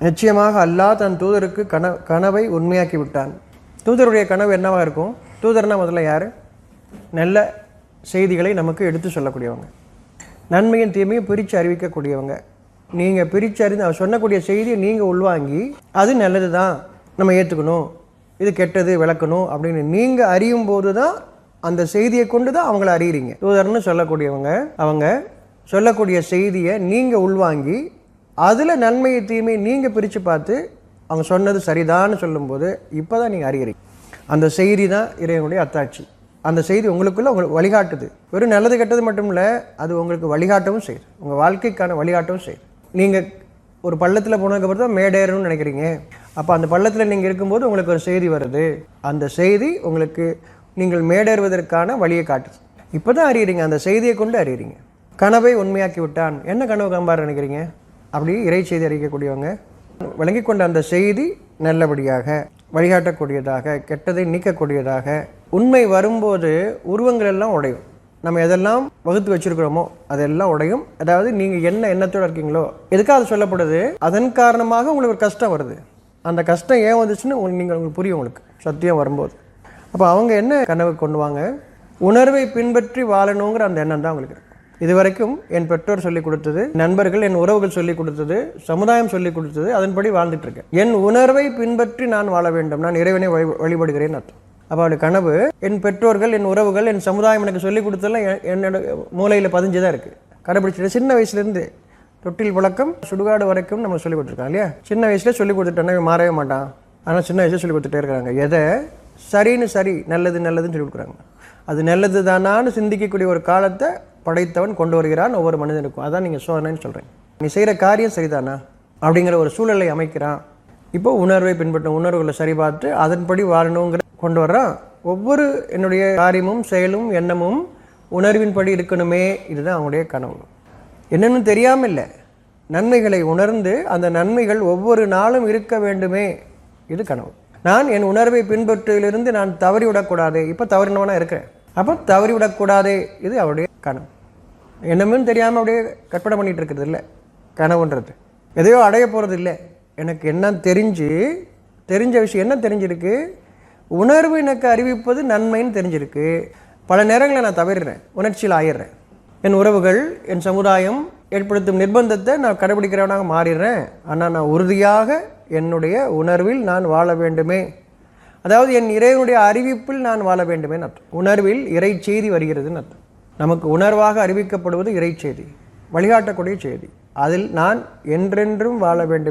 நிச்சயமாக அல்லாஹ் தன் தூதருக்கு கனவை உண்மையாக்கி விட்டான். தூதருடைய கனவு என்னவாக இருக்கும்? தூதர்னா முதல்ல யார்? நல்ல செய்திகளை நமக்கு எடுத்து சொல்லக்கூடியவங்க, நன்மையும் தீமையும் பிரித்து அறிவிக்கக்கூடியவங்க. நீங்கள் பிரித்து அறிந்து அவர் சொன்னக்கூடிய செய்தியை நீங்கள் உள்வாங்கி அது நல்லது தான் நம்ம ஏற்றுக்கணும், இது கெட்டது விளக்கணும் அப்படின்னு நீங்கள் அறியும் போது தான் அந்த செய்தியை கொண்டு தான் அவங்கள அறிகிறீங்க. தூதர்னு சொல்லக்கூடியவங்க அவங்க சொல்லக்கூடிய செய்தியை நீங்கள் உள்வாங்கி அதில் நன்மையை தீமையை நீங்கள் பிரித்து பார்த்து அவங்க சொன்னது சரிதான்னு சொல்லும்போது இப்போ தான் நீங்கள் அறிகிறீங்க. அந்த செய்தி தான் இறைவனுடைய அத்தாட்சி. அந்த செய்தி உங்களுக்குள்ளே உங்களுக்கு வழிகாட்டுது. வெறும் நல்லது கெட்டது மட்டும் இல்லை, அது உங்களுக்கு வழிகாட்டவும் செய்யுது, உங்கள் வாழ்க்கைக்கான வழிகாட்டவும் செய்யுது. நீங்கள் ஒரு பள்ளத்தில் போனதுக்கப்புறம் தான் மேடேறணும்னு நினைக்கிறீங்க. அப்போ அந்த பள்ளத்தில் நீங்கள் இருக்கும்போது உங்களுக்கு ஒரு செய்தி வருது. அந்த செய்தி உங்களுக்கு நீங்கள் மேடேறுவதற்கான வழியை காட்டுது. இப்போ தான் அறியறீங்க, அந்த செய்தியை கொண்டு அறியறீங்க. கனவை உண்மையாக்கி விட்டான். என்ன கனவு காண்பார் நினைக்கிறீங்க? அப்படி இறை செய்தி அறிவிக்கக்கூடியவங்க விளங்கி கொண்ட அந்த செய்தி நல்லபடியாக வழிகாட்டக்கூடியதாக, கெட்டதை நீக்கக்கூடியதாக. உண்மை வரும்போது உருவங்கள் எல்லாம் உடையும். நம்ம எதெல்லாம் வகுத்து வச்சிருக்கிறோமோ அதெல்லாம் உடையும். அதாவது நீங்கள் என்ன எண்ணத்தோடு இருக்கீங்களோ எதுக்காக அது சொல்லப்படுது, அதன் காரணமாக உங்களுக்கு ஒரு கஷ்டம் வருது. அந்த கஷ்டம் ஏன் வந்துச்சுன்னு உங்களுக்கு புரியும், உங்களுக்கு சத்தியம் வரும்போது. அப்போ அவங்க என்ன கனவு கொண்டு வாங்க? உணர்வை பின்பற்றி வாழணுங்கிற அந்த எண்ணம் தான் அவங்களுக்கு. இது வரைக்கும் என் பெற்றோர் சொல்லிக் கொடுத்தது, நண்பர்கள் என் உறவுகள் சொல்லிக் கொடுத்தது, சமுதாயம் சொல்லிக் கொடுத்தது, அதன்படி வாழ்ந்துட்டு இருக்கேன். என் உணர்வை பின்பற்றி நான் வாழ வேண்டும், நான் இறைவனை வழிபடுகிறேன் அர்த்தம். அப்போ அவளுடைய கனவு என் பெற்றோர்கள், என் உறவுகள், என் சமுதாயம் எனக்கு சொல்லிக் கொடுத்ததெல்லாம் என்னோட மூளையில் பதிஞ்சுதான் இருக்குது. கடைபிடிச்சிட்டு சின்ன வயசுலேருந்து தொட்டில் பழக்கம் சுடுகாடு வரைக்கும் நம்ம சொல்லிக் கொடுத்துருக்கோம் இல்லையா? சின்ன வயசுலேயே சொல்லிக் கொடுத்துட்டோன்னா மாறவே மாட்டான். ஆனால் சின்ன வயசுல சொல்லிக் கொடுத்துட்டே இருக்கிறாங்க. எதை சரின்னு சரி, நல்லது நல்லதுன்னு சொல்லி கொடுக்குறாங்க. அது நல்லது தானான்னு சிந்திக்கக்கூடிய ஒரு காலத்தை படைத்தவன் கொண்டு வருகிறான் ஒவ்வொரு மனிதனுக்கும். அதான் நீங்கள் சோதனைன்னு சொல்கிறேன். நீ செய்கிற காரியம் சரிதானா அப்படிங்கிற ஒரு சூழலை அமைக்கிறான். இப்போ உணர்வை பின்பற்றும், உணர்வுகளை சரி பார்த்து அதன்படி வாழணுங்கிற கொண்டு வர்றான். ஒவ்வொரு என்னுடைய காரியமும் செயலும் எண்ணமும் உணர்வின்படி இருக்கணுமே. இதுதான் அவனுடைய கனவு. என்னென்னு தெரியாமல் இல்லை, நன்மைகளை உணர்ந்து அந்த நன்மைகள் ஒவ்வொரு நாளும் இருக்க வேண்டுமே. இது கனவு. நான் என் உணர்வை பின்பற்றிலிருந்து நான் தவறிவிடக்கூடாதே. இப்போ தவறினவனா இருக்கிறேன், அப்போ தவறிவிடக்கூடாதே. இது அவருடைய கனவு. என்னமும் தெரியாமல் அப்படியே கற்பனை பண்ணிகிட்டு இருக்கிறது இல்லை கனவுன்றது. எதையோ அடைய போகிறது இல்லை. எனக்கு என்ன தெரிஞ்ச விஷயம் என்ன தெரிஞ்சிருக்கு? உணர்வு எனக்கு அறிவிப்பது நன்மைன்னு தெரிஞ்சிருக்கு. பல நேரங்களில் நான் தவறிடுறேன், உணர்ச்சியில் ஆயிடுறேன். என் உறவுகள், என் சமுதாயம் ஏற்படுத்தும் நிர்பந்தத்தை நான் கடைபிடிக்கிறவனாக மாறிடுறேன். ஆனால் நான் உறுதியாக என்னுடைய உணர்வில் நான் வாழ வேண்டுமே. அதாவது என் இறைவனுடைய அறிவிப்பில் நான் வாழ வேண்டுமே அர்த்தம். உணர்வில் இறை செய்தி வருகிறதுன்னு அர்த்தம். நமக்கு உணர்வாக அறிவிக்கப்படுவது இறை செய்தி, வழிகாட்டக்கூடிய செய்தி. அதில் நான் என்றென்றும் வாழ வேண்டும்.